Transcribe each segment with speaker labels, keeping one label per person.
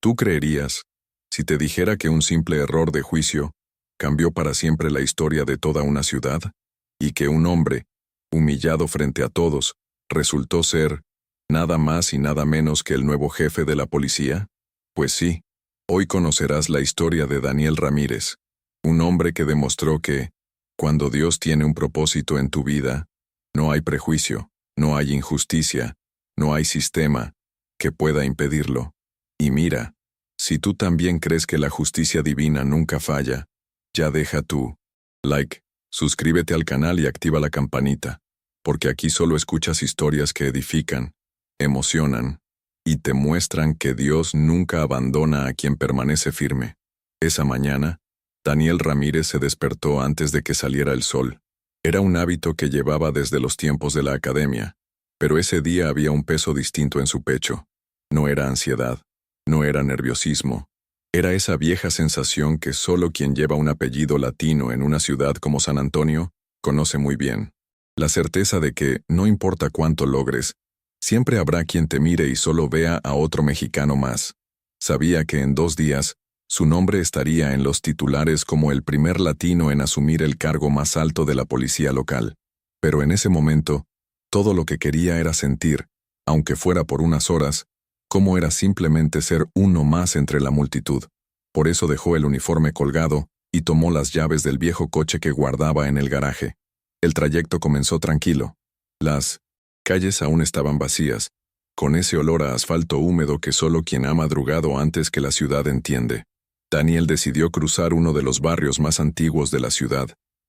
Speaker 1: ¿Tú creerías, si te dijera que un simple error de juicio cambió para siempre la historia de toda una ciudad? Y que un hombre, humillado frente a todos, resultó ser nada más y nada menos que el nuevo jefe de la policía? Pues sí, hoy conocerás la historia de Daniel Ramírez, un hombre que demostró que, cuando Dios tiene un propósito en tu vida, no hay prejuicio, no hay injusticia, no hay sistema que pueda impedirlo. Y mira, si tú también crees que la justicia divina nunca falla, ya deja tu like, suscríbete al canal y activa la campanita, porque aquí solo escuchas historias que edifican, emocionan y te muestran que Dios nunca abandona a quien permanece firme. Esa mañana, Daniel Ramírez se despertó antes de que saliera el sol. Era un hábito que llevaba desde los tiempos de la academia, pero ese día había un peso distinto en su pecho. No era ansiedad, no era nerviosismo, era esa vieja sensación que solo quien lleva un apellido latino en una ciudad como San Antonio conoce muy bien. La certeza de que, no importa cuánto logres, siempre habrá quien te mire y solo vea a otro mexicano más. Sabía que en 2 días, su nombre estaría en los titulares como el primer latino en asumir el cargo más alto de la policía local. Pero en ese momento, todo lo que quería era sentir, aunque fuera por unas horas, cómo era simplemente ser uno más entre la multitud. Por eso dejó el uniforme colgado y tomó las llaves del viejo coche que guardaba en el garaje. El trayecto comenzó tranquilo. Las calles aún estaban vacías, con ese olor a asfalto húmedo que solo quien ha madrugado antes que la ciudad entiende. Daniel decidió cruzar uno de los barrios más antiguos de la ciudad,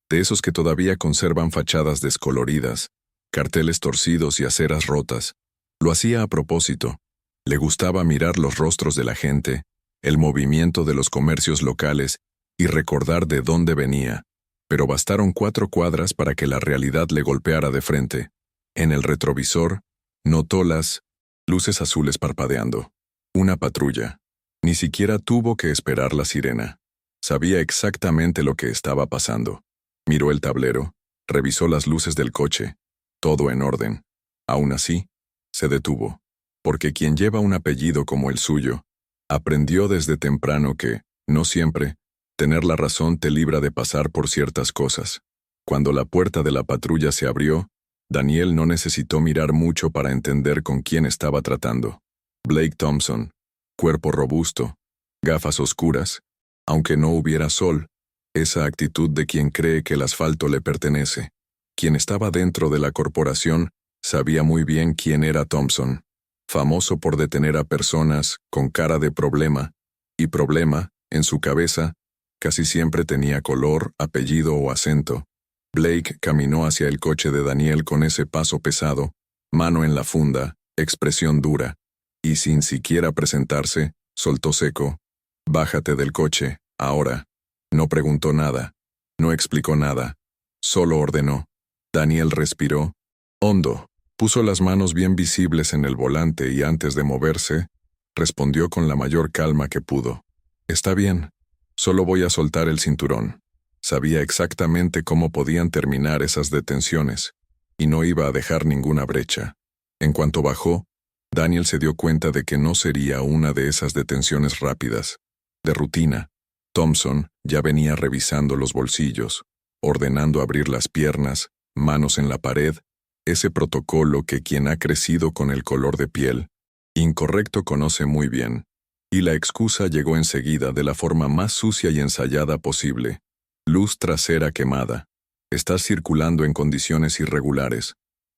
Speaker 1: de esos que todavía conservan fachadas descoloridas, carteles torcidos y aceras rotas. Lo hacía a propósito. Le gustaba mirar los rostros de la gente, el movimiento de los comercios locales y recordar de dónde venía. Pero bastaron 4 cuadras para que la realidad le golpeara de frente. En el retrovisor, notó las luces azules parpadeando. Una patrulla. Ni siquiera tuvo que esperar la sirena. Sabía exactamente lo que estaba pasando. Miró el tablero, revisó las luces del coche. Todo en orden. Aún así, se detuvo. Porque quien lleva un apellido como el suyo, aprendió desde temprano que, no siempre, tener la razón te libra de pasar por ciertas cosas. Cuando la puerta de la patrulla se abrió, Daniel no necesitó mirar mucho para entender con quién estaba tratando. Blake Thompson, cuerpo robusto, gafas oscuras, aunque no hubiera sol, esa actitud de quien cree que el asfalto le pertenece. Quien estaba dentro de la corporación sabía muy bien quién era Thompson. Famoso por detener a personas con cara de problema, y problema, en su cabeza, casi siempre tenía color, apellido o acento. Blake caminó hacia el coche de Daniel con ese paso pesado, mano en la funda, expresión dura, y sin siquiera presentarse, soltó seco: «Bájate del coche, ahora». No preguntó nada, no explicó nada, solo ordenó. Daniel respiró hondo. Puso las manos bien visibles en el volante y antes de moverse, respondió con la mayor calma que pudo. «Está bien, solo voy a soltar el cinturón». Sabía exactamente cómo podían terminar esas detenciones, y no iba a dejar ninguna brecha. En cuanto bajó, Daniel se dio cuenta de que no sería una de esas detenciones rápidas, de rutina. Thompson ya venía revisando los bolsillos, ordenando abrir las piernas, manos en la pared, ese protocolo que quien ha crecido con el color de piel incorrecto conoce muy bien. Y la excusa llegó enseguida de la forma más sucia y ensayada posible. Luz trasera quemada. Estás circulando en condiciones irregulares.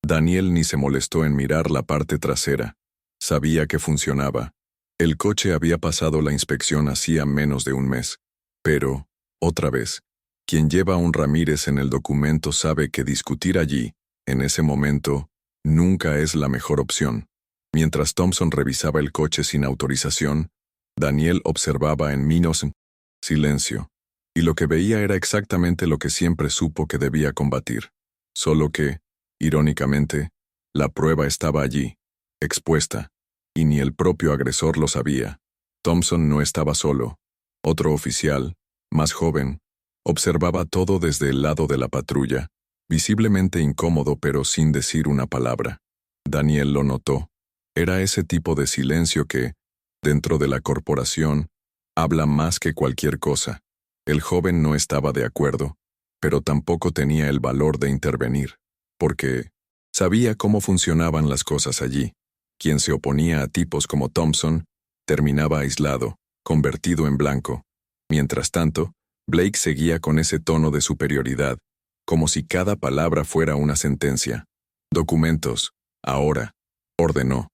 Speaker 1: Daniel ni se molestó en mirar la parte trasera. Sabía que funcionaba. El coche había pasado la inspección hacía menos de un mes. Pero, otra vez, quien lleva a un Ramírez en el documento sabe que discutir allí, en ese momento, nunca es la mejor opción. Mientras Thompson revisaba el coche sin autorización, Daniel observaba en Minos silencio. Y lo que veía era exactamente lo que siempre supo que debía combatir. Solo que, irónicamente, la prueba estaba allí, expuesta, y ni el propio agresor lo sabía. Thompson no estaba solo. Otro oficial, más joven, observaba todo desde el lado de la patrulla, visiblemente incómodo pero sin decir una palabra. Daniel lo notó. Era ese tipo de silencio que, dentro de la corporación, habla más que cualquier cosa. El joven no estaba de acuerdo, pero tampoco tenía el valor de intervenir, porque sabía cómo funcionaban las cosas allí. Quien se oponía a tipos como Thompson terminaba aislado, convertido en blanco. Mientras tanto, Blake seguía con ese tono de superioridad, como si cada palabra fuera una sentencia. «Documentos, ahora», ordenó.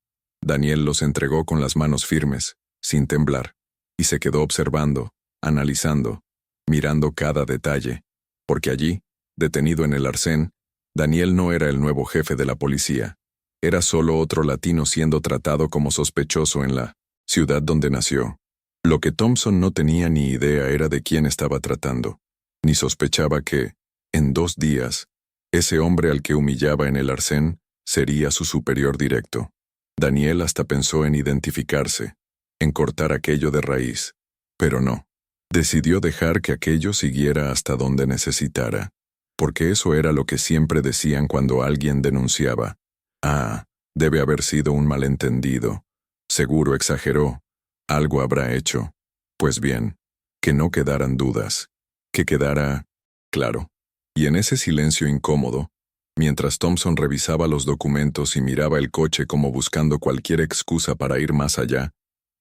Speaker 1: Daniel los entregó con las manos firmes, sin temblar, y se quedó observando, analizando, mirando cada detalle, porque allí, detenido en el arcén, Daniel no era el nuevo jefe de la policía. Era solo otro latino siendo tratado como sospechoso en la ciudad donde nació. Lo que Thompson no tenía ni idea era de quién estaba tratando, ni sospechaba que, en 2 días, ese hombre al que humillaba en el arcén sería su superior directo. Daniel hasta pensó en identificarse, en cortar aquello de raíz, pero no. Decidió dejar que aquello siguiera hasta donde necesitara, porque eso era lo que siempre decían cuando alguien denunciaba. «Ah, debe haber sido un malentendido. Seguro exageró. Algo habrá hecho». Pues bien, que no quedaran dudas. Que quedara claro. Y en ese silencio incómodo, mientras Thompson revisaba los documentos y miraba el coche como buscando cualquier excusa para ir más allá,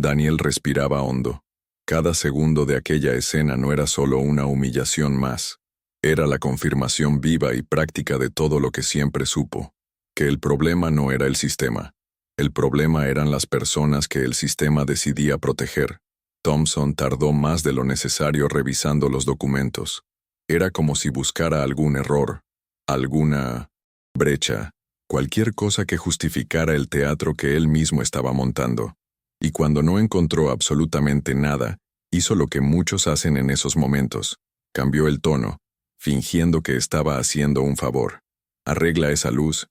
Speaker 1: Daniel respiraba hondo. Cada segundo de aquella escena no era solo una humillación más. Era la confirmación viva y práctica de todo lo que siempre supo. Que el problema no era el sistema. El problema eran las personas que el sistema decidía proteger. Thompson tardó más de lo necesario revisando los documentos. Era como si buscara algún error, alguna brecha, cualquier cosa que justificara el teatro que él mismo estaba montando. Y cuando no encontró absolutamente nada, hizo lo que muchos hacen en esos momentos. Cambió el tono, fingiendo que estaba haciendo un favor. «Arregla esa luz,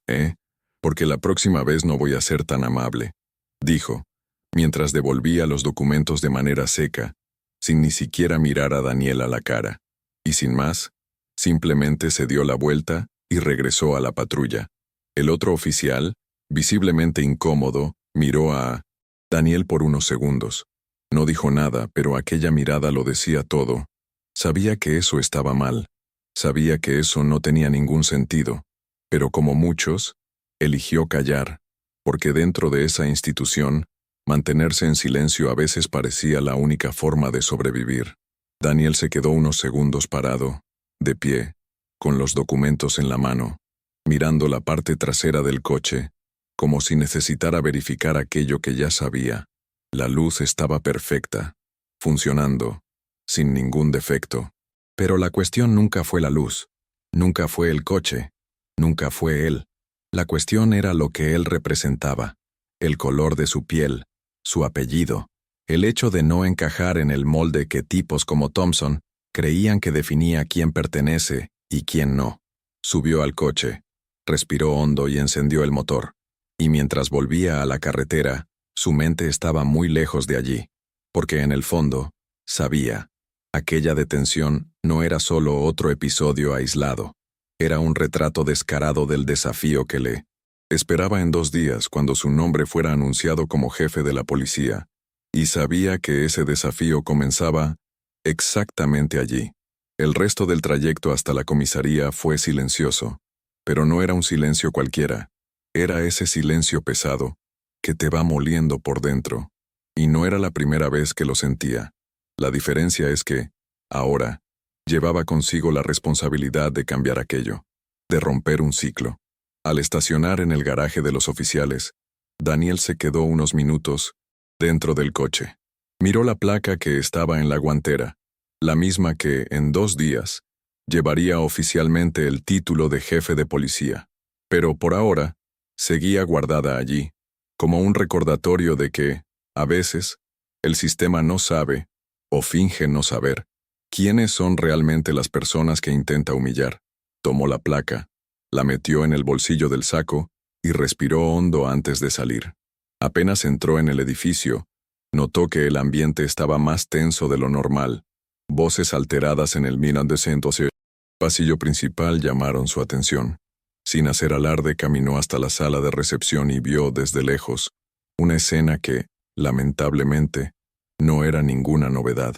Speaker 1: porque la próxima vez no voy a ser tan amable», dijo, mientras devolvía los documentos de manera seca, sin ni siquiera mirar a Daniel a la cara. Y sin más, simplemente se dio la vuelta y regresó a la patrulla. El otro oficial, visiblemente incómodo, miró a Daniel por unos segundos. No dijo nada, pero aquella mirada lo decía todo. Sabía que eso estaba mal. Sabía que eso no tenía ningún sentido. Pero como muchos, eligió callar, porque dentro de esa institución, mantenerse en silencio a veces parecía la única forma de sobrevivir. Daniel se quedó unos segundos parado, de pie, con los documentos en la mano, mirando la parte trasera del coche, como si necesitara verificar aquello que ya sabía. La luz estaba perfecta, funcionando, sin ningún defecto. Pero la cuestión nunca fue la luz, nunca fue el coche, nunca fue él. La cuestión era lo que él representaba, el color de su piel, su apellido, el hecho de no encajar en el molde que tipos como Thompson creían que definía quién pertenece y quién no. Subió al coche, respiró hondo y encendió el motor. Y mientras volvía a la carretera, su mente estaba muy lejos de allí, porque en el fondo, sabía, aquella detención no era solo otro episodio aislado, era un retrato descarado del desafío que le esperaba en 2 días cuando su nombre fuera anunciado como jefe de la policía, y sabía que ese desafío comenzaba exactamente allí. El resto del trayecto hasta la comisaría fue silencioso, pero no era un silencio cualquiera. Era ese silencio pesado, que te va moliendo por dentro. Y no era la primera vez que lo sentía. La diferencia es que, ahora, llevaba consigo la responsabilidad de cambiar aquello, de romper un ciclo. Al estacionar en el garaje de los oficiales, Daniel se quedó unos minutos dentro del coche. Miró la placa que estaba en la guantera, la misma que, en 2 días, llevaría oficialmente el título de jefe de policía. Pero por ahora, seguía guardada allí, como un recordatorio de que, a veces, el sistema no sabe, o finge no saber, quiénes son realmente las personas que intenta humillar. Tomó la placa, la metió en el bolsillo del saco y respiró hondo antes de salir. Apenas entró en el edificio, notó que el ambiente estaba más tenso de lo normal. Voces alteradas en el Milan de Centos pasillo principal llamaron su atención. Sin hacer alarde caminó hasta la sala de recepción y vio desde lejos una escena que, lamentablemente, no era ninguna novedad.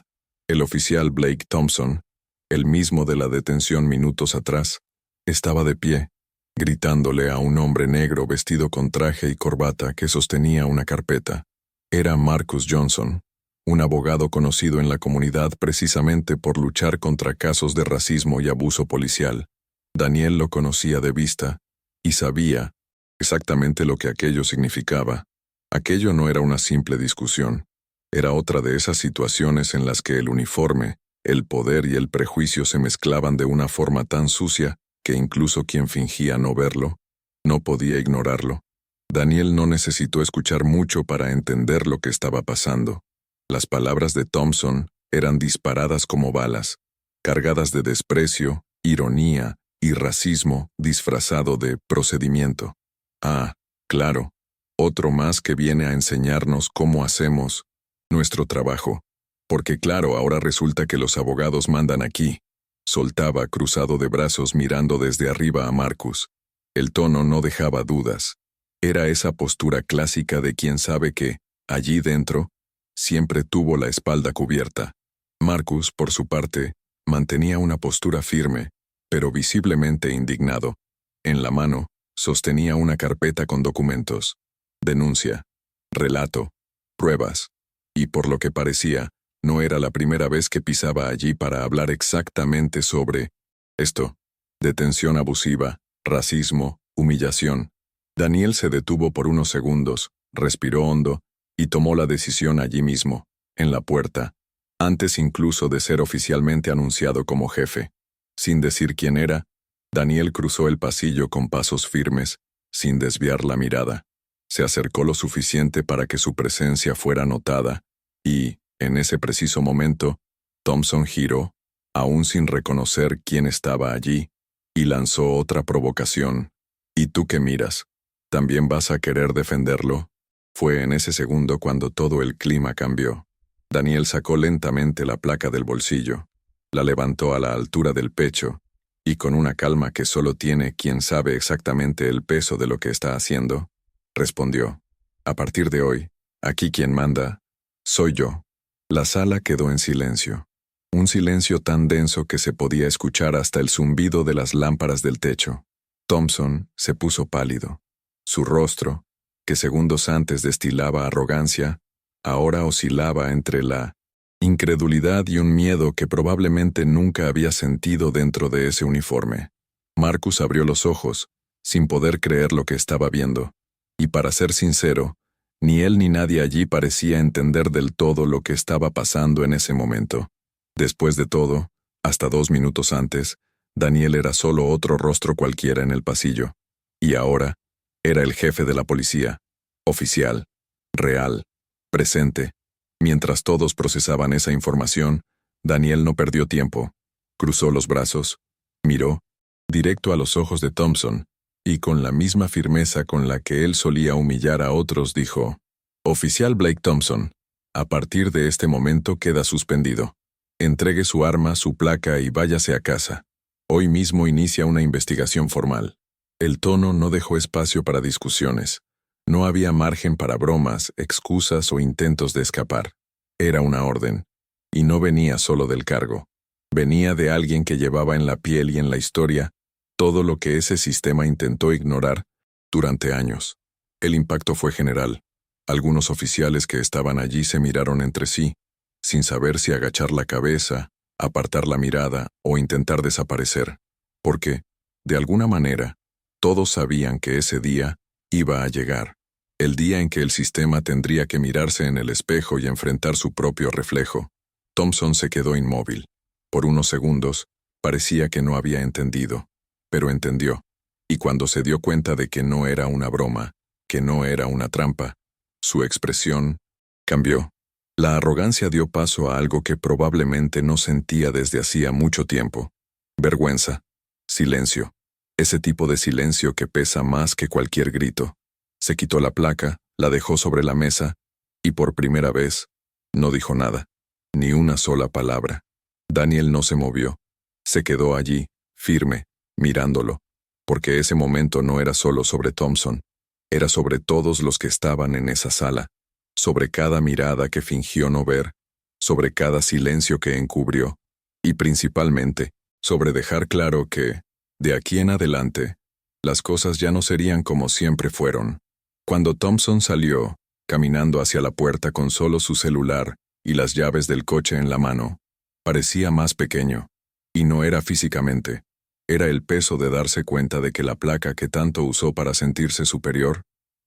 Speaker 1: El oficial Blake Thompson, el mismo de la detención minutos atrás, estaba de pie, gritándole a un hombre negro vestido con traje y corbata que sostenía una carpeta. Era Marcus Johnson, un abogado conocido en la comunidad precisamente por luchar contra casos de racismo y abuso policial. Daniel lo conocía de vista y sabía exactamente lo que aquello significaba. Aquello no era una simple discusión. Era otra de esas situaciones en las que el uniforme, el poder y el prejuicio se mezclaban de una forma tan sucia que incluso quien fingía no verlo, no podía ignorarlo. Daniel no necesitó escuchar mucho para entender lo que estaba pasando. Las palabras de Thompson eran disparadas como balas, cargadas de desprecio, ironía y racismo disfrazado de procedimiento. Ah, claro, otro más que viene a enseñarnos cómo hacemos nuestro trabajo. Porque claro, ahora resulta que los abogados mandan aquí. Soltaba cruzado de brazos mirando desde arriba a Marcus. El tono no dejaba dudas. Era esa postura clásica de quien sabe que, allí dentro, siempre tuvo la espalda cubierta. Marcus, por su parte, mantenía una postura firme, pero visiblemente indignado. En la mano, sostenía una carpeta con documentos, denuncia, relato, pruebas, y por lo que parecía, no era la primera vez que pisaba allí para hablar exactamente sobre esto: detención abusiva, racismo, humillación. Daniel se detuvo por unos segundos, respiró hondo y tomó la decisión allí mismo, en la puerta, antes incluso de ser oficialmente anunciado como jefe. Sin decir quién era, Daniel cruzó el pasillo con pasos firmes, sin desviar la mirada. Se acercó lo suficiente para que su presencia fuera notada, y, en ese preciso momento, Thompson giró, aún sin reconocer quién estaba allí, y lanzó otra provocación. ¿Y tú qué miras? ¿También vas a querer defenderlo? Fue en ese segundo cuando todo el clima cambió. Daniel sacó lentamente la placa del bolsillo, la levantó a la altura del pecho, y con una calma que solo tiene quien sabe exactamente el peso de lo que está haciendo, respondió: a partir de hoy, aquí quien manda soy yo. La sala quedó en silencio. Un silencio tan denso que se podía escuchar hasta el zumbido de las lámparas del techo. Thompson se puso pálido. Su rostro, que segundos antes destilaba arrogancia, ahora oscilaba entre la incredulidad y un miedo que probablemente nunca había sentido dentro de ese uniforme. Marcus abrió los ojos, sin poder creer lo que estaba viendo, y para ser sincero, ni él ni nadie allí parecía entender del todo lo que estaba pasando en ese momento. Después de todo, hasta 2 minutos antes, Daniel era solo otro rostro cualquiera en el pasillo. Y ahora, era el jefe de la policía, oficial, real, presente. Mientras todos procesaban esa información, Daniel no perdió tiempo. Cruzó los brazos, miró, directo a los ojos de Thompson, y con la misma firmeza con la que él solía humillar a otros dijo: «Oficial Blake Thompson, a partir de este momento queda suspendido. Entregue su arma, su placa y váyase a casa. Hoy mismo inicia una investigación formal». El tono no dejó espacio para discusiones. No había margen para bromas, excusas o intentos de escapar. Era una orden. Y no venía solo del cargo. Venía de alguien que llevaba en la piel y en la historia todo lo que ese sistema intentó ignorar durante años. El impacto fue general. Algunos oficiales que estaban allí se miraron entre sí, sin saber si agachar la cabeza, apartar la mirada o intentar desaparecer. Porque, de alguna manera, todos sabían que ese día iba a llegar. El día en que el sistema tendría que mirarse en el espejo y enfrentar su propio reflejo. Thompson se quedó inmóvil. Por unos segundos, parecía que no había entendido. Pero entendió, y cuando se dio cuenta de que no era una broma, que no era una trampa, su expresión cambió. La arrogancia dio paso a algo que probablemente no sentía desde hacía mucho tiempo: vergüenza, silencio, ese tipo de silencio que pesa más que cualquier grito. Se quitó la placa, la dejó sobre la mesa, y por primera vez, no dijo nada, ni una sola palabra. Daniel no se movió, se quedó allí, firme, mirándolo, porque ese momento no era solo sobre Thompson, era sobre todos los que estaban en esa sala. sobre cada mirada que fingió no ver, sobre cada silencio que encubrió, y principalmente, sobre dejar claro que, de aquí en adelante, las cosas ya no serían como siempre fueron. Cuando Thompson salió, caminando hacia la puerta con solo su celular y las llaves del coche en la mano, parecía más pequeño, y no era físicamente. Era el peso de darse cuenta de que la placa que tanto usó para sentirse superior,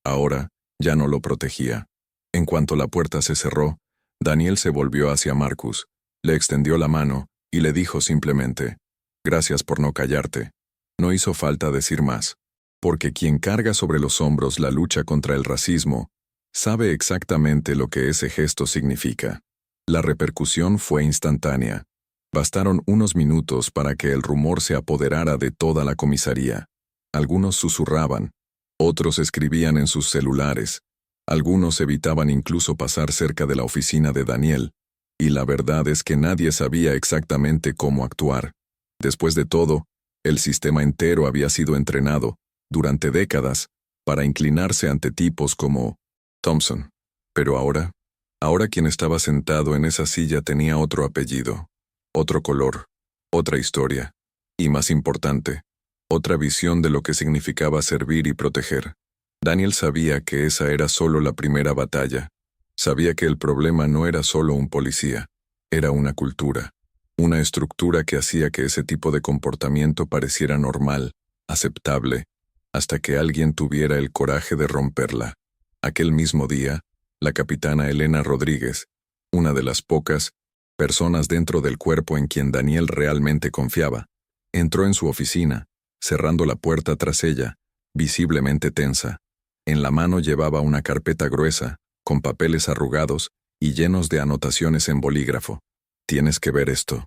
Speaker 1: ahora, ya no lo protegía. En cuanto la puerta se cerró, Daniel se volvió hacia Marcus, le extendió la mano y le dijo simplemente, «Gracias por no callarte». No hizo falta decir más, porque quien carga sobre los hombros la lucha contra el racismo, sabe exactamente lo que ese gesto significa. La repercusión fue instantánea. Bastaron unos minutos para que el rumor se apoderara de toda la comisaría. Algunos susurraban, otros escribían en sus celulares, algunos evitaban incluso pasar cerca de la oficina de Daniel, y la verdad es que nadie sabía exactamente cómo actuar. Después de todo, el sistema entero había sido entrenado, durante décadas, para inclinarse ante tipos como Thompson. Pero ahora quien estaba sentado en esa silla tenía otro apellido, otro color, otra historia, y más importante, otra visión de lo que significaba servir y proteger. Daniel sabía que esa era solo la primera batalla. Sabía que el problema no era solo un policía, era una cultura, una estructura que hacía que ese tipo de comportamiento pareciera normal, aceptable, hasta que alguien tuviera el coraje de romperla. Aquel mismo día, la capitana Elena Rodríguez, una de las pocas personas dentro del cuerpo en quien Daniel realmente confiaba, entró en su oficina, cerrando la puerta tras ella, visiblemente tensa. En la mano llevaba una carpeta gruesa, con papeles arrugados y llenos de anotaciones en bolígrafo. «Tienes que ver esto»,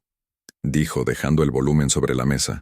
Speaker 1: dijo dejando el volumen sobre la mesa.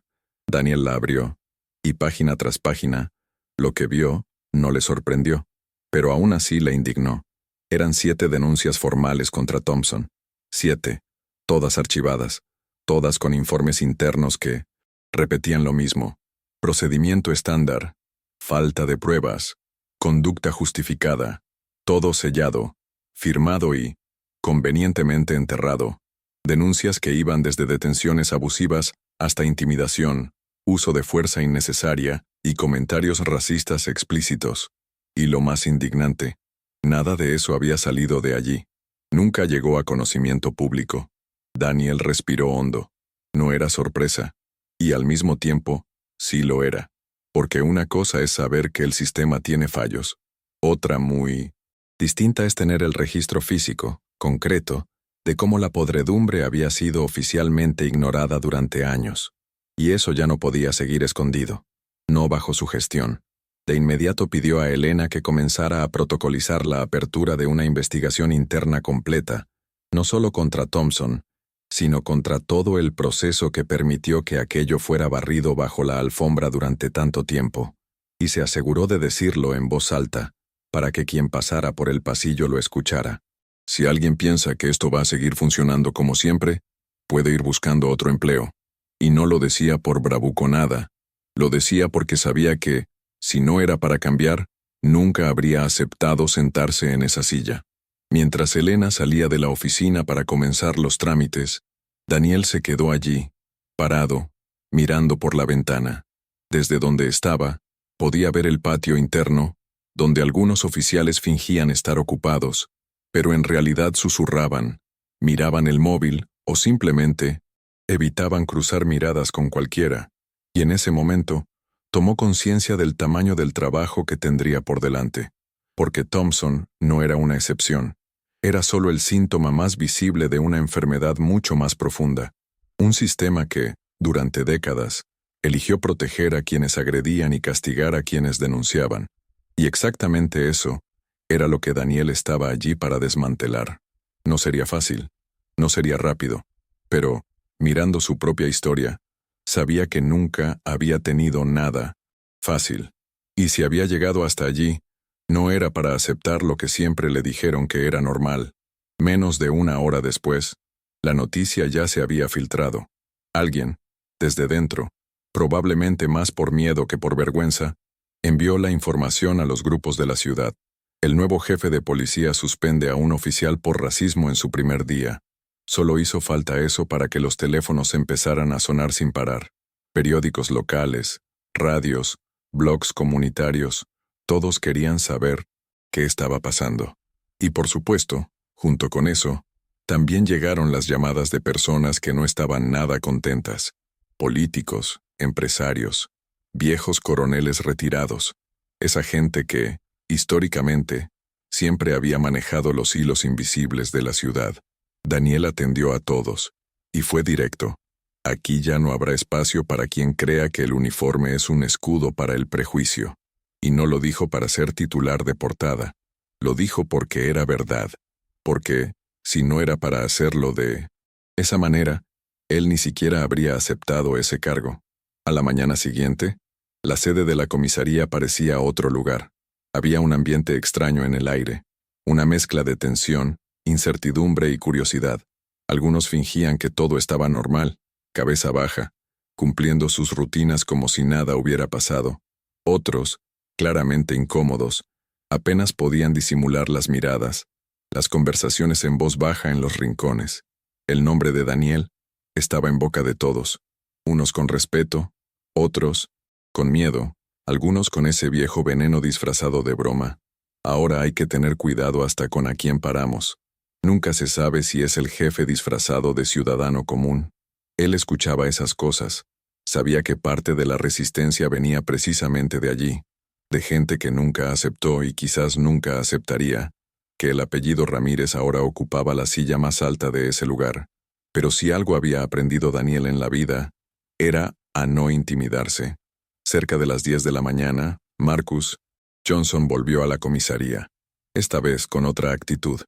Speaker 1: Daniel la abrió, y página tras página, lo que vio no le sorprendió, pero aún así le indignó. Eran 7 denuncias formales contra Thompson. 7, todas archivadas, todas con informes internos que repetían lo mismo. Procedimiento estándar, falta de pruebas, conducta justificada, todo sellado, firmado y convenientemente enterrado. Denuncias que iban desde detenciones abusivas hasta intimidación, uso de fuerza innecesaria y comentarios racistas explícitos. Y lo más indignante, nada de eso había salido de allí. Nunca llegó a conocimiento público. Daniel respiró hondo. No era sorpresa. Y al mismo tiempo, sí lo era. Porque una cosa es saber que el sistema tiene fallos. Otra muy distinta es tener el registro físico, concreto, de cómo la podredumbre había sido oficialmente ignorada durante años. Y eso ya no podía seguir escondido. No bajo su gestión. De inmediato pidió a Elena que comenzara a protocolizar la apertura de una investigación interna completa, no solo contra Thompson, sino contra todo el proceso que permitió que aquello fuera barrido bajo la alfombra durante tanto tiempo, y se aseguró de decirlo en voz alta, para que quien pasara por el pasillo lo escuchara. Si alguien piensa que esto va a seguir funcionando como siempre, puede ir buscando otro empleo. Y no lo decía por bravuconada, lo decía porque sabía que, si no era para cambiar, nunca habría aceptado sentarse en esa silla. Mientras Elena salía de la oficina para comenzar los trámites, Daniel se quedó allí, parado, mirando por la ventana. Desde donde estaba, podía ver el patio interno, donde algunos oficiales fingían estar ocupados, pero en realidad susurraban, miraban el móvil o simplemente evitaban cruzar miradas con cualquiera, y en ese momento tomó conciencia del tamaño del trabajo que tendría por delante, porque Thompson no era una excepción. Era solo el síntoma más visible de una enfermedad mucho más profunda, un sistema que, durante décadas, eligió proteger a quienes agredían y castigar a quienes denunciaban. Y exactamente eso era lo que Daniel estaba allí para desmantelar. No sería fácil, no sería rápido, pero, mirando su propia historia, sabía que nunca había tenido nada fácil. Y si había llegado hasta allí, no era para aceptar lo que siempre le dijeron que era normal. Menos de una hora después, la noticia ya se había filtrado. Alguien, desde dentro, probablemente más por miedo que por vergüenza, envió la información a los grupos de la ciudad. El nuevo jefe de policía suspende a un oficial por racismo en su primer día. Solo hizo falta eso para que los teléfonos empezaran a sonar sin parar. Periódicos locales, radios, blogs comunitarios, todos querían saber qué estaba pasando. Y por supuesto, junto con eso, también llegaron las llamadas de personas que no estaban nada contentas. Políticos, empresarios, viejos coroneles retirados, esa gente que, históricamente, siempre había manejado los hilos invisibles de la ciudad. Daniel atendió a todos, y fue directo. Aquí ya no habrá espacio para quien crea que el uniforme es un escudo para el prejuicio. Y no lo dijo para ser titular de portada. Lo dijo porque era verdad. Porque, si no era para hacerlo de esa manera, él ni siquiera habría aceptado ese cargo. A la mañana siguiente, la sede de la comisaría parecía otro lugar. Había un ambiente extraño en el aire, una mezcla de tensión, incertidumbre y curiosidad. Algunos fingían que todo estaba normal, cabeza baja, cumpliendo sus rutinas como si nada hubiera pasado. Otros, claramente incómodos, apenas podían disimular las miradas, las conversaciones en voz baja en los rincones. El nombre de Daniel estaba en boca de todos, unos con respeto, otros con miedo, algunos con ese viejo veneno disfrazado de broma. Ahora hay que tener cuidado hasta con a quién paramos. Nunca se sabe si es el jefe disfrazado de ciudadano común. Él escuchaba esas cosas. Sabía que parte de la resistencia venía precisamente de allí, de gente que nunca aceptó y quizás nunca aceptaría, que el apellido Ramírez ahora ocupaba la silla más alta de ese lugar. Pero si algo había aprendido Daniel en la vida, era a no intimidarse. Cerca de las 10 de la mañana, Marcus Johnson volvió a la comisaría, esta vez con otra actitud.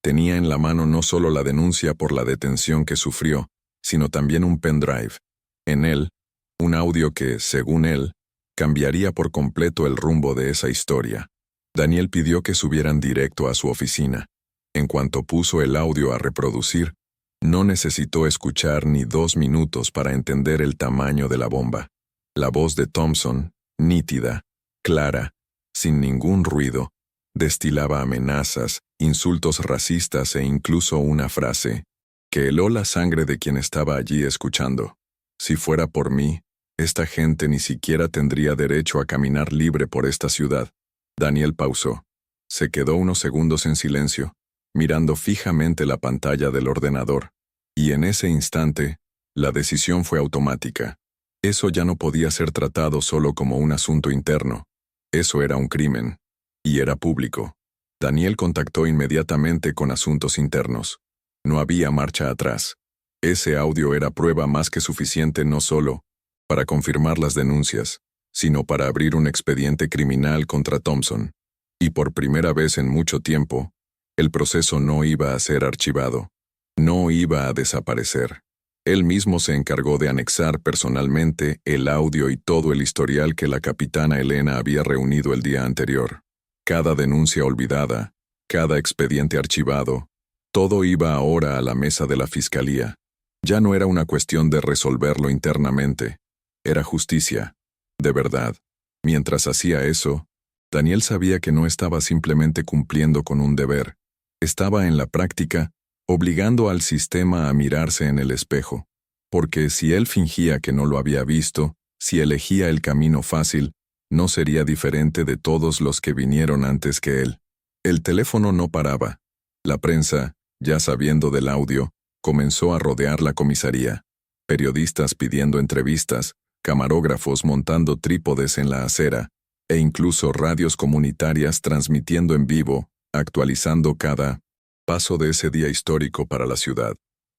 Speaker 1: Tenía en la mano no solo la denuncia por la detención que sufrió, sino también un pendrive. En él, un audio que, según él, cambiaría por completo el rumbo de esa historia. Daniel pidió que subieran directo a su oficina. En cuanto puso el audio a reproducir, no necesitó escuchar ni 2 minutos para entender el tamaño de la bomba. La voz de Thompson, nítida, clara, sin ningún ruido, destilaba amenazas, insultos racistas e incluso una frase que heló la sangre de quien estaba allí escuchando. Si fuera por mí, esta gente ni siquiera tendría derecho a caminar libre por esta ciudad. Daniel pausó. Se quedó unos segundos en silencio, mirando fijamente la pantalla del ordenador. Y en ese instante, la decisión fue automática. Eso ya no podía ser tratado solo como un asunto interno. Eso era un crimen. Y era público. Daniel contactó inmediatamente con asuntos internos. No había marcha atrás. Ese audio era prueba más que suficiente no solo para confirmar las denuncias, sino para abrir un expediente criminal contra Thompson. Y por primera vez en mucho tiempo, el proceso no iba a ser archivado. No iba a desaparecer. Él mismo se encargó de anexar personalmente el audio y todo el historial que la capitana Elena había reunido el día anterior. Cada denuncia olvidada, cada expediente archivado, todo iba ahora a la mesa de la fiscalía. Ya no era una cuestión de resolverlo internamente. Era justicia, de verdad. Mientras hacía eso, Daniel sabía que no estaba simplemente cumpliendo con un deber. Estaba en la práctica obligando al sistema a mirarse en el espejo, porque si él fingía que no lo había visto, si elegía el camino fácil, no sería diferente de todos los que vinieron antes que él. El teléfono no paraba. La prensa, ya sabiendo del audio, comenzó a rodear la comisaría. Periodistas pidiendo entrevistas, camarógrafos montando trípodes en la acera, e incluso radios comunitarias transmitiendo en vivo, actualizando cada paso de ese día histórico para la ciudad.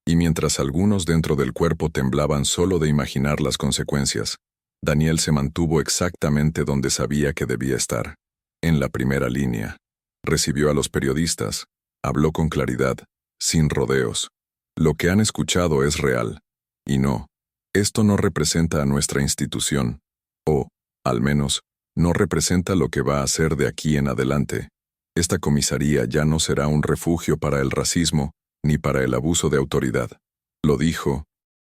Speaker 1: Y mientras algunos dentro del cuerpo temblaban solo de imaginar las consecuencias, Daniel se mantuvo exactamente donde sabía que debía estar, en la primera línea. Recibió a los periodistas, habló con claridad, sin rodeos. Lo que han escuchado es real. Y no, esto no representa a nuestra institución, o, al menos, no representa lo que va a ser de aquí en adelante. Esta comisaría ya no será un refugio para el racismo ni para el abuso de autoridad. Lo dijo,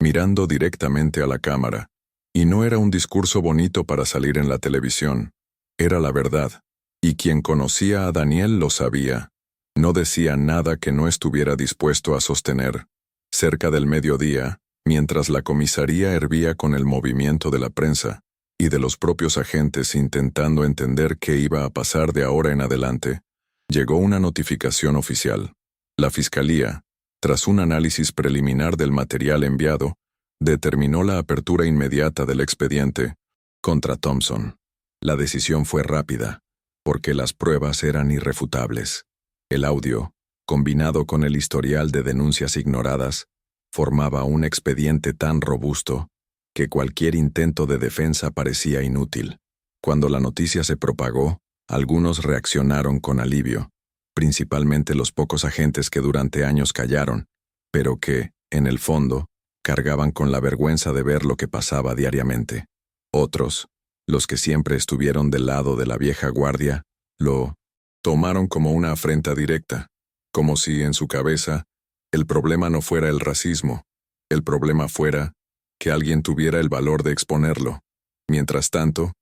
Speaker 1: mirando directamente a la cámara. Y no era un discurso bonito para salir en la televisión. Era la verdad. Y quien conocía a Daniel lo sabía. No decía nada que no estuviera dispuesto a sostener. Cerca del mediodía, mientras la comisaría hervía con el movimiento de la prensa y de los propios agentes intentando entender qué iba a pasar de ahora en adelante, llegó una notificación oficial. La Fiscalía, tras un análisis preliminar del material enviado, determinó la apertura inmediata del expediente contra Thompson. La decisión fue rápida, porque las pruebas eran irrefutables. El audio, combinado con el historial de denuncias ignoradas, formaba un expediente tan robusto que cualquier intento de defensa parecía inútil. Cuando la noticia se propagó, algunos reaccionaron con alivio, principalmente los pocos agentes que durante años callaron, pero que, en el fondo, cargaban con la vergüenza de ver lo que pasaba diariamente. Otros, los que siempre estuvieron del lado de la vieja guardia, lo tomaron como una afrenta directa, como si en su cabeza el problema no fuera el racismo, el problema fuera que alguien tuviera el valor de exponerlo. Mientras tanto,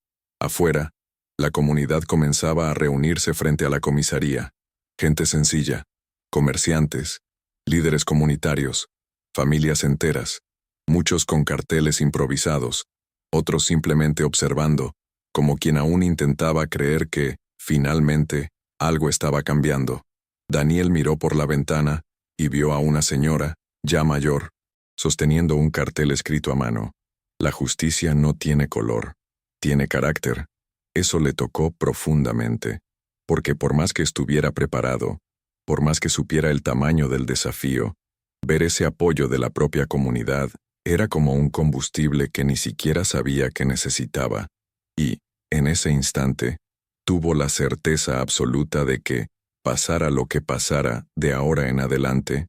Speaker 1: afuera, la comunidad comenzaba a reunirse frente a la comisaría. Gente sencilla, comerciantes, líderes comunitarios, familias enteras, muchos con carteles improvisados, otros simplemente observando, como quien aún intentaba creer que, finalmente, algo estaba cambiando. Daniel miró por la ventana y vio a una señora, ya mayor, sosteniendo un cartel escrito a mano. La justicia no tiene color, tiene carácter. Eso le tocó profundamente, porque por más que estuviera preparado, por más que supiera el tamaño del desafío, ver ese apoyo de la propia comunidad era como un combustible que ni siquiera sabía que necesitaba, y, en ese instante, tuvo la certeza absoluta de que, pasara lo que pasara de ahora en adelante,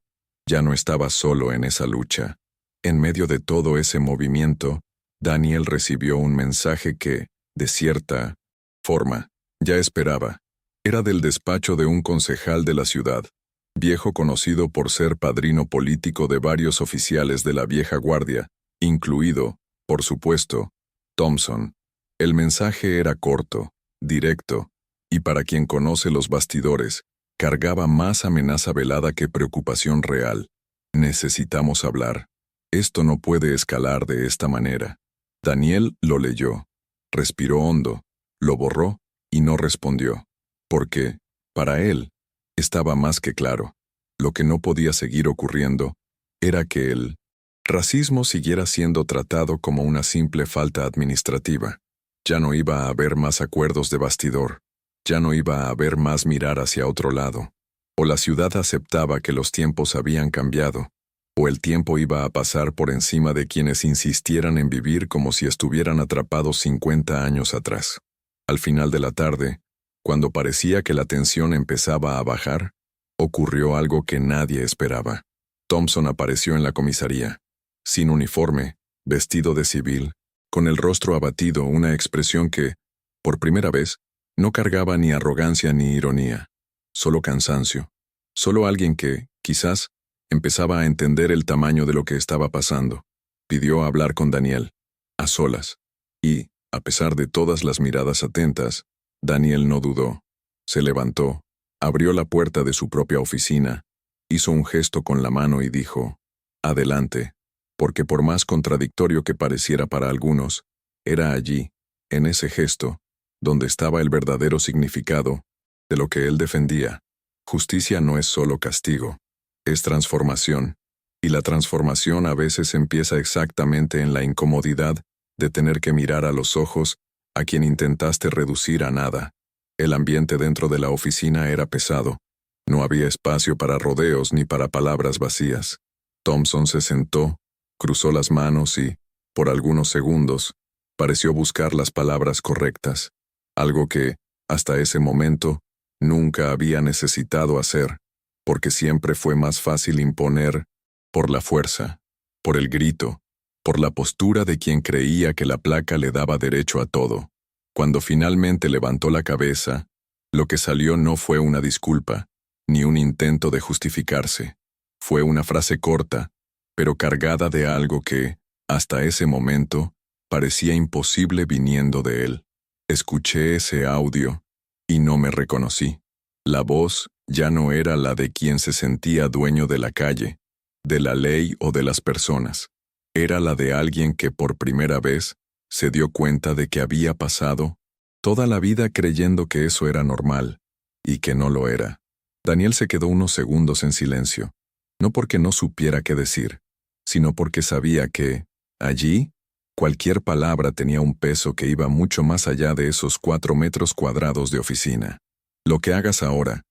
Speaker 1: ya no estaba solo en esa lucha. En medio de todo ese movimiento, Daniel recibió un mensaje que, de cierta forma, ya esperaba. Era del despacho de un concejal de la ciudad, viejo conocido por ser padrino político de varios oficiales de la vieja guardia, incluido, por supuesto, Thompson. El mensaje era corto, directo, y para quien conoce los bastidores, cargaba más amenaza velada que preocupación real. Necesitamos hablar. Esto no puede escalar de esta manera. Daniel lo leyó, respiró hondo, lo borró y no respondió, porque, para él, estaba más que claro. Lo que no podía seguir ocurriendo era que el racismo siguiera siendo tratado como una simple falta administrativa. Ya no iba a haber más acuerdos de bastidor, ya no iba a haber más mirar hacia otro lado. O la ciudad aceptaba que los tiempos habían cambiado, o el tiempo iba a pasar por encima de quienes insistieran en vivir como si estuvieran atrapados 50 años atrás. Al final de la tarde, cuando parecía que la tensión empezaba a bajar, ocurrió algo que nadie esperaba. Thompson apareció en la comisaría, sin uniforme, vestido de civil, con el rostro abatido, una expresión que, por primera vez, no cargaba ni arrogancia ni ironía, solo cansancio, solo alguien que, quizás, empezaba a entender el tamaño de lo que estaba pasando. Pidió hablar con Daniel, a solas, y, a pesar de todas las miradas atentas, Daniel no dudó. Se levantó, abrió la puerta de su propia oficina, hizo un gesto con la mano y dijo, «Adelante», porque por más contradictorio que pareciera para algunos, era allí, en ese gesto, donde estaba el verdadero significado de lo que él defendía. Justicia no es solo castigo, es transformación, y la transformación a veces empieza exactamente en la incomodidad de tener que mirar a los ojos a quien intentaste reducir a nada. El ambiente dentro de la oficina era pesado. No había espacio para rodeos ni para palabras vacías. Thompson se sentó, cruzó las manos y, por algunos segundos, pareció buscar las palabras correctas, algo que, hasta ese momento, nunca había necesitado hacer, porque siempre fue más fácil imponer, por la fuerza, por el grito, por la postura de quien creía que la placa le daba derecho a todo. Cuando finalmente levantó la cabeza, lo que salió no fue una disculpa, ni un intento de justificarse. Fue una frase corta, pero cargada de algo que, hasta ese momento, parecía imposible viniendo de él. Escuché ese audio, y no me reconocí. La voz ya no era la de quien se sentía dueño de la calle, de la ley o de las personas. Era la de alguien que por primera vez se dio cuenta de que había pasado toda la vida creyendo que eso era normal, y que no lo era. Daniel se quedó unos segundos en silencio, no porque no supiera qué decir, sino porque sabía que, allí, cualquier palabra tenía un peso que iba mucho más allá de esos 4 metros cuadrados de oficina. Lo que hagas ahora,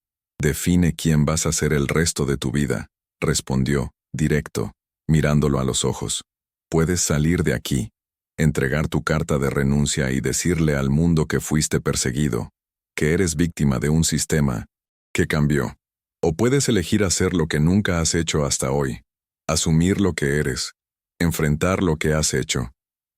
Speaker 1: define quién vas a ser el resto de tu vida, respondió, directo, mirándolo a los ojos. Puedes salir de aquí, entregar tu carta de renuncia y decirle al mundo que fuiste perseguido, que eres víctima de un sistema que cambió. O puedes elegir hacer lo que nunca has hecho hasta hoy, asumir lo que eres, enfrentar lo que has hecho,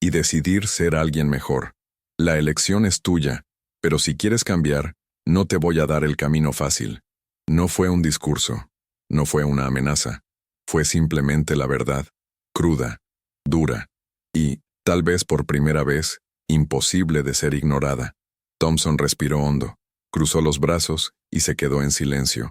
Speaker 1: y decidir ser alguien mejor. La elección es tuya, pero si quieres cambiar, no te voy a dar el camino fácil. No fue un discurso, no fue una amenaza, fue simplemente la verdad, cruda, dura, y, tal vez por primera vez, imposible de ser ignorada. Thompson respiró hondo, cruzó los brazos y se quedó en silencio.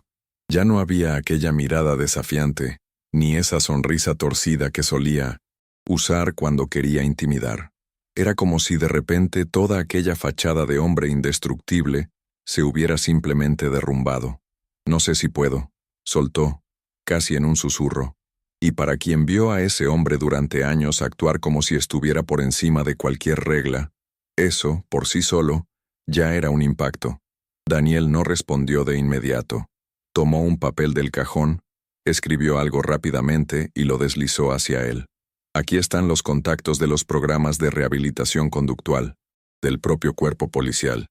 Speaker 1: Ya no había aquella mirada desafiante, ni esa sonrisa torcida que solía usar cuando quería intimidar. Era como si de repente toda aquella fachada de hombre indestructible se hubiera simplemente derrumbado. No sé si puedo, soltó, casi en un susurro. Y para quien vio a ese hombre durante años actuar como si estuviera por encima de cualquier regla, eso, por sí solo, ya era un impacto. Daniel no respondió de inmediato. Tomó un papel del cajón, escribió algo rápidamente y lo deslizó hacia él. Aquí están los contactos de los programas de rehabilitación conductual, del propio cuerpo policial.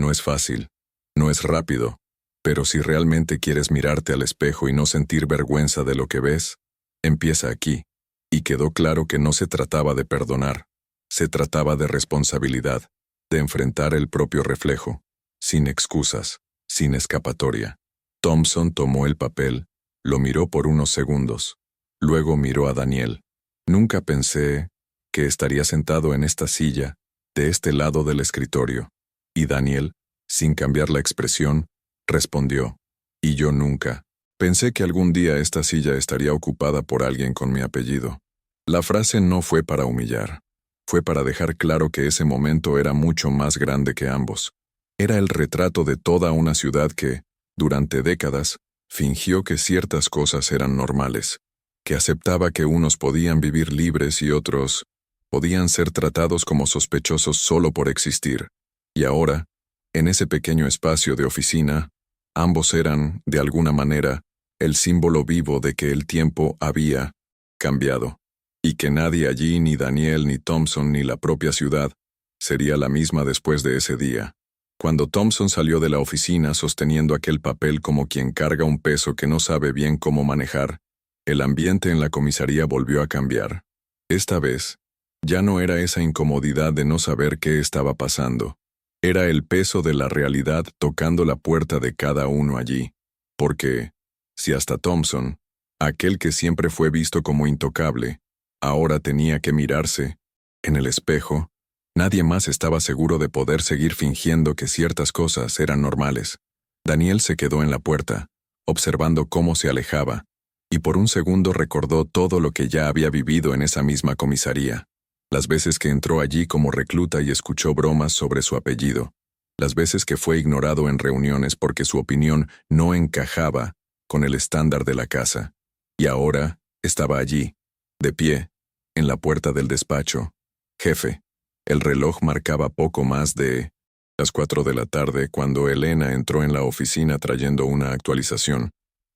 Speaker 1: No es fácil, no es rápido, pero si realmente quieres mirarte al espejo y no sentir vergüenza de lo que ves, empieza aquí. Y quedó claro que no se trataba de perdonar, se trataba de responsabilidad, de enfrentar el propio reflejo, sin excusas, sin escapatoria. Thompson tomó el papel, lo miró por unos segundos, luego miró a Daniel. Nunca pensé que estaría sentado en esta silla, de este lado del escritorio. Y Daniel, sin cambiar la expresión, respondió, y yo nunca. Pensé que algún día esta silla estaría ocupada por alguien con mi apellido. La frase no fue para humillar, fue para dejar claro que ese momento era mucho más grande que ambos. Era el retrato de toda una ciudad que, durante décadas, fingió que ciertas cosas eran normales, que aceptaba que unos podían vivir libres y otros podían ser tratados como sospechosos solo por existir. Y ahora, en ese pequeño espacio de oficina, ambos eran, de alguna manera, el símbolo vivo de que el tiempo había cambiado, y que nadie allí, ni Daniel, ni Thompson, ni la propia ciudad, sería la misma después de ese día. Cuando Thompson salió de la oficina sosteniendo aquel papel como quien carga un peso que no sabe bien cómo manejar, el ambiente en la comisaría volvió a cambiar. Esta vez, ya no era esa incomodidad de no saber qué estaba pasando. Era el peso de la realidad tocando la puerta de cada uno allí. Porque, si hasta Thompson, aquel que siempre fue visto como intocable, ahora tenía que mirarse en el espejo, nadie más estaba seguro de poder seguir fingiendo que ciertas cosas eran normales. Daniel se quedó en la puerta, observando cómo se alejaba, y por un segundo recordó todo lo que ya había vivido en esa misma comisaría. Las veces que entró allí como recluta y escuchó bromas sobre su apellido. Las veces que fue ignorado en reuniones porque su opinión no encajaba con el estándar de la casa. Y ahora estaba allí, de pie, en la puerta del despacho. Jefe. El reloj marcaba poco más de las 4 de la tarde cuando Elena entró en la oficina trayendo una actualización.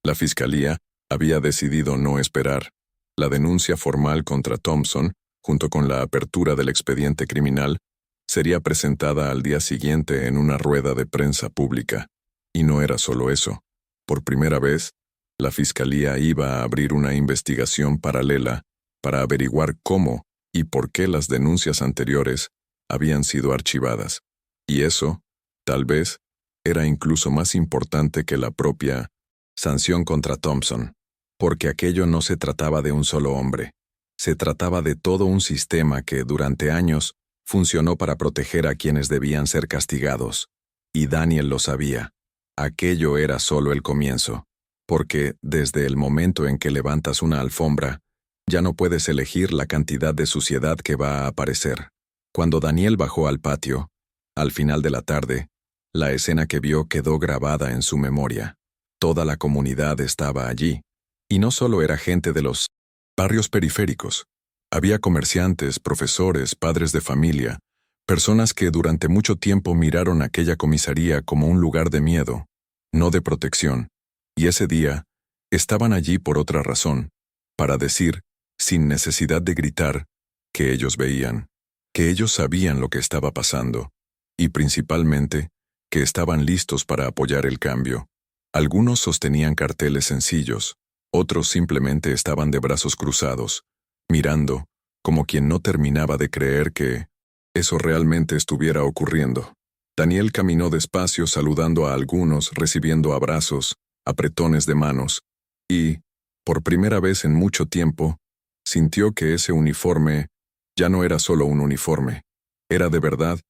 Speaker 1: La fiscalía había decidido no esperar. La denuncia formal contra Thompson, junto con la apertura del expediente criminal, sería presentada al día siguiente en una rueda de prensa pública. Y no era solo eso. Por primera vez, la fiscalía iba a abrir una investigación paralela para averiguar cómo y por qué las denuncias anteriores habían sido archivadas. Y eso, tal vez, era incluso más importante que la propia sanción contra Thompson, porque aquello no se trataba de un solo hombre. Se trataba de todo un sistema que, durante años, funcionó para proteger a quienes debían ser castigados. Y Daniel lo sabía. Aquello era solo el comienzo, porque desde el momento en que levantas una alfombra, ya no puedes elegir la cantidad de suciedad que va a aparecer. Cuando Daniel bajó al patio, al final de la tarde, la escena que vio quedó grabada en su memoria. Toda la comunidad estaba allí, y no solo era gente de los barrios periféricos. Había comerciantes, profesores, padres de familia, personas que durante mucho tiempo miraron aquella comisaría como un lugar de miedo, no de protección, y ese día estaban allí por otra razón, para decir, sin necesidad de gritar, que ellos veían, que ellos sabían lo que estaba pasando, y principalmente, que estaban listos para apoyar el cambio. Algunos sostenían carteles sencillos, otros simplemente estaban de brazos cruzados, mirando, como quien no terminaba de creer que eso realmente estuviera ocurriendo. Daniel caminó despacio saludando a algunos, recibiendo abrazos, apretones de manos, y, por primera vez en mucho tiempo, sintió que ese uniforme ya no era solo un uniforme, era de verdad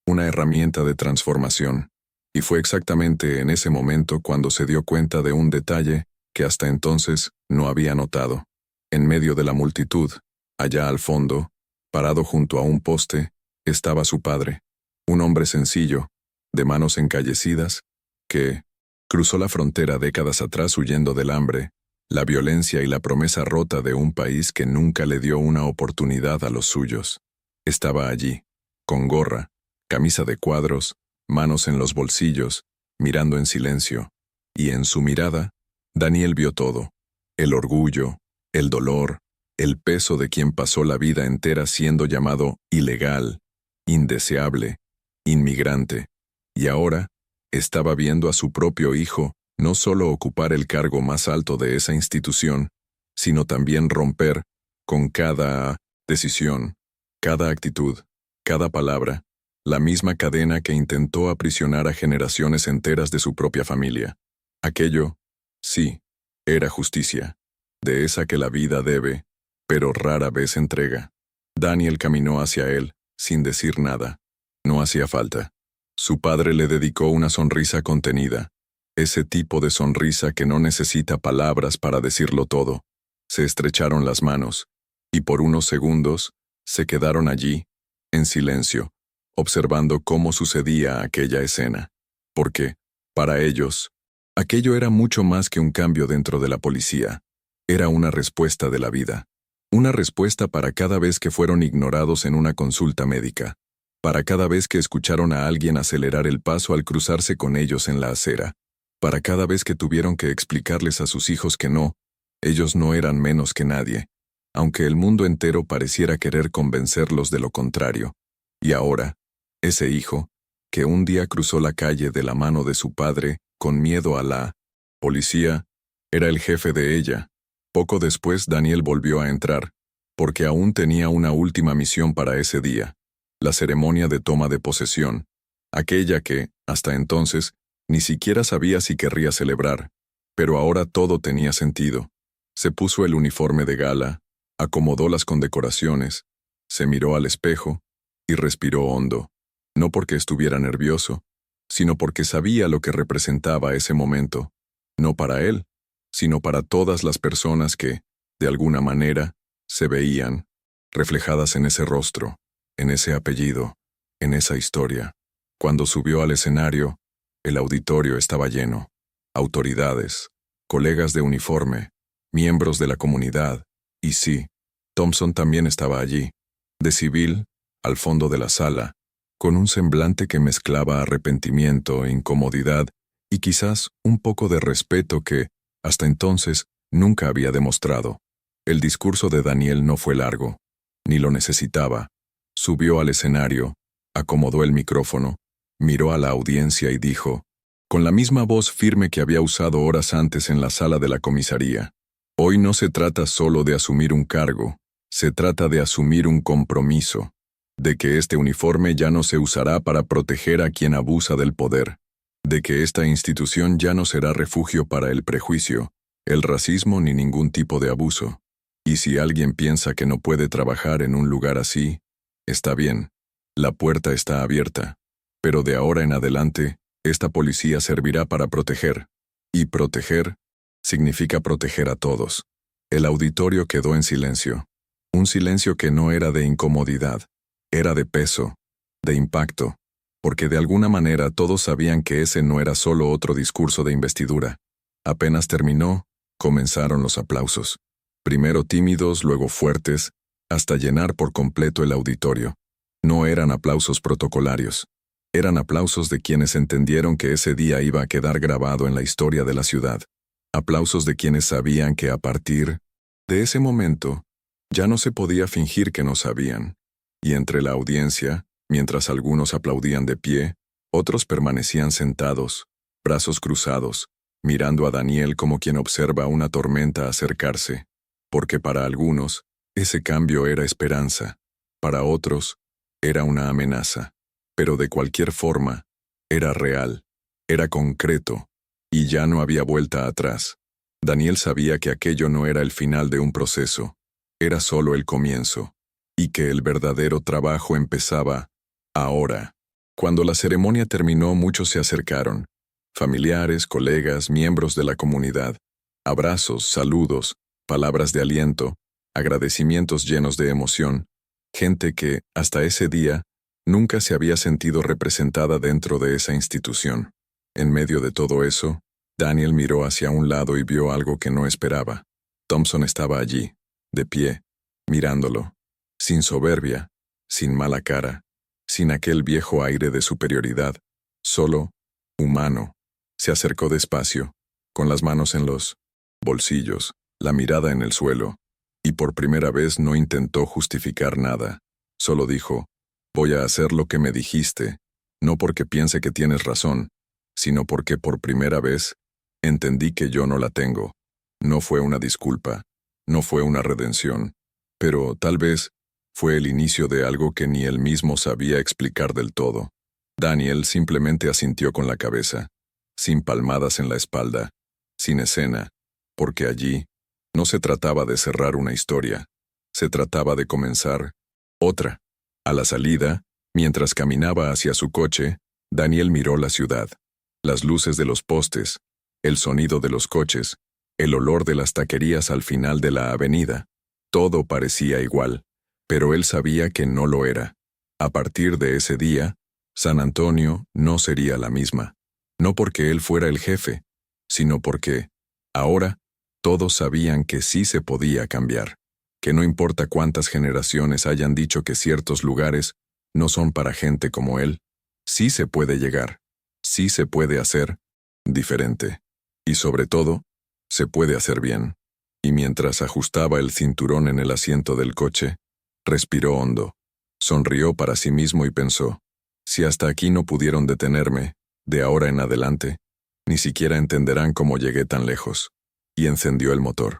Speaker 1: una herramienta de transformación. Y fue exactamente en ese momento cuando se dio cuenta de un detalle que hasta entonces no había notado. En medio de la multitud, allá al fondo, parado junto a un poste, estaba su padre, un hombre sencillo, de manos encallecidas, que cruzó la frontera décadas atrás huyendo del hambre, la violencia y la promesa rota de un país que nunca le dio una oportunidad a los suyos. Estaba allí, con gorra, camisa de cuadros, manos en los bolsillos, mirando en silencio, y en su mirada, Daniel vio todo: el orgullo, el dolor, el peso de quien pasó la vida entera siendo llamado ilegal, indeseable, inmigrante, y ahora estaba viendo a su propio hijo no solo ocupar el cargo más alto de esa institución, sino también romper, con cada decisión, cada actitud, cada palabra, la misma cadena que intentó aprisionar a generaciones enteras de su propia familia. Aquello, sí, era justicia, de esa que la vida debe, pero rara vez entrega. Daniel caminó hacia él, sin decir nada. No hacía falta. Su padre le dedicó una sonrisa contenida, ese tipo de sonrisa que no necesita palabras para decirlo todo. Se estrecharon las manos, y por unos segundos, se quedaron allí, en silencio, observando cómo sucedía aquella escena. Porque, para ellos, aquello era mucho más que un cambio dentro de la policía. Era una respuesta de la vida. Una respuesta para cada vez que fueron ignorados en una consulta médica. Para cada vez que escucharon a alguien acelerar el paso al cruzarse con ellos en la acera. Para cada vez que tuvieron que explicarles a sus hijos que no, ellos no eran menos que nadie, aunque el mundo entero pareciera querer convencerlos de lo contrario. Y ahora, ese hijo, que un día cruzó la calle de la mano de su padre, con miedo a la policía, era el jefe de ella. Poco después Daniel volvió a entrar, porque aún tenía una última misión para ese día, la ceremonia de toma de posesión, aquella que, hasta entonces, ni siquiera sabía si querría celebrar, pero ahora todo tenía sentido. Se puso el uniforme de gala, acomodó las condecoraciones, se miró al espejo y respiró hondo, no porque estuviera nervioso, sino porque sabía lo que representaba ese momento, no para él, sino para todas las personas que, de alguna manera, se veían reflejadas en ese rostro, en ese apellido, en esa historia. Cuando subió al escenario, el auditorio estaba lleno. Autoridades, colegas de uniforme, miembros de la comunidad, y sí, Thompson también estaba allí, de civil, al fondo de la sala, con un semblante que mezclaba arrepentimiento, incomodidad y quizás un poco de respeto que, hasta entonces, nunca había demostrado. El discurso de Daniel no fue largo, ni lo necesitaba. Subió al escenario, acomodó el micrófono, miró a la audiencia y dijo, con la misma voz firme que había usado horas antes en la sala de la comisaría: hoy no se trata solo de asumir un cargo, se trata de asumir un compromiso, de que este uniforme ya no se usará para proteger a quien abusa del poder, de que esta institución ya no será refugio para el prejuicio, el racismo ni ningún tipo de abuso. Y si alguien piensa que no puede trabajar en un lugar así, está bien, la puerta está abierta, pero de ahora en adelante, Esta policía servirá para proteger. Y proteger significa proteger a todos. El auditorio quedó en silencio. Un silencio que no era de incomodidad, era de peso, de impacto, porque de alguna manera todos sabían que ese no era solo otro discurso de investidura. Apenas terminó, comenzaron los aplausos. Primero tímidos, luego fuertes, hasta llenar por completo el auditorio. No eran aplausos protocolarios. Eran aplausos de quienes entendieron que ese día iba a quedar grabado en la historia de la ciudad. Aplausos de quienes sabían que a partir de ese momento, ya no se podía fingir que no sabían. Y entre la audiencia, mientras algunos aplaudían de pie, otros permanecían sentados, brazos cruzados, mirando a Daniel como quien observa una tormenta acercarse, porque para algunos, ese cambio era esperanza, para otros, era una amenaza, pero de cualquier forma, era real, era concreto, y ya no había vuelta atrás. Daniel sabía que aquello no era el final de un proceso, era solo el comienzo, y que el verdadero trabajo empezaba ahora. Cuando la ceremonia terminó, muchos se acercaron, familiares, colegas, miembros de la comunidad. Abrazos, saludos, palabras de aliento, agradecimientos llenos de emoción. Gente que, hasta ese día, nunca se había sentido representada dentro de esa institución. En medio de todo eso, Daniel miró hacia un lado y vio algo que no esperaba. Thompson estaba allí, de pie, mirándolo, sin soberbia, sin mala cara, sin aquel viejo aire de superioridad, solo, humano. Se acercó despacio, con las manos en los bolsillos, la mirada en el suelo, y por primera vez no intentó justificar nada. Solo dijo, voy a hacer lo que me dijiste, no porque piense que tienes razón, sino porque por primera vez entendí que yo no la tengo. No fue una disculpa, no fue una redención, pero tal vez fue el inicio de algo que ni él mismo sabía explicar del todo. Daniel simplemente asintió con la cabeza, sin palmadas en la espalda, sin escena, porque allí no se trataba de cerrar una historia, se trataba de comenzar otra. A la salida, mientras caminaba hacia su coche, Daniel miró la ciudad, las luces de los postes, el sonido de los coches, el olor de las taquerías al final de la avenida. Todo parecía igual, pero él sabía que no lo era. A partir de ese día, San Antonio no sería la misma. No porque él fuera el jefe, sino porque, ahora, todos sabían que sí se podía cambiar, que no importa cuántas generaciones hayan dicho que ciertos lugares no son para gente como él, sí se puede llegar, sí se puede hacer diferente. Y sobre todo, se puede hacer bien. Y mientras ajustaba el cinturón en el asiento del coche, respiró hondo, sonrió para sí mismo y pensó, si hasta aquí no pudieron detenerme, de ahora en adelante, ni siquiera entenderán cómo llegué tan lejos. Y encendió el motor.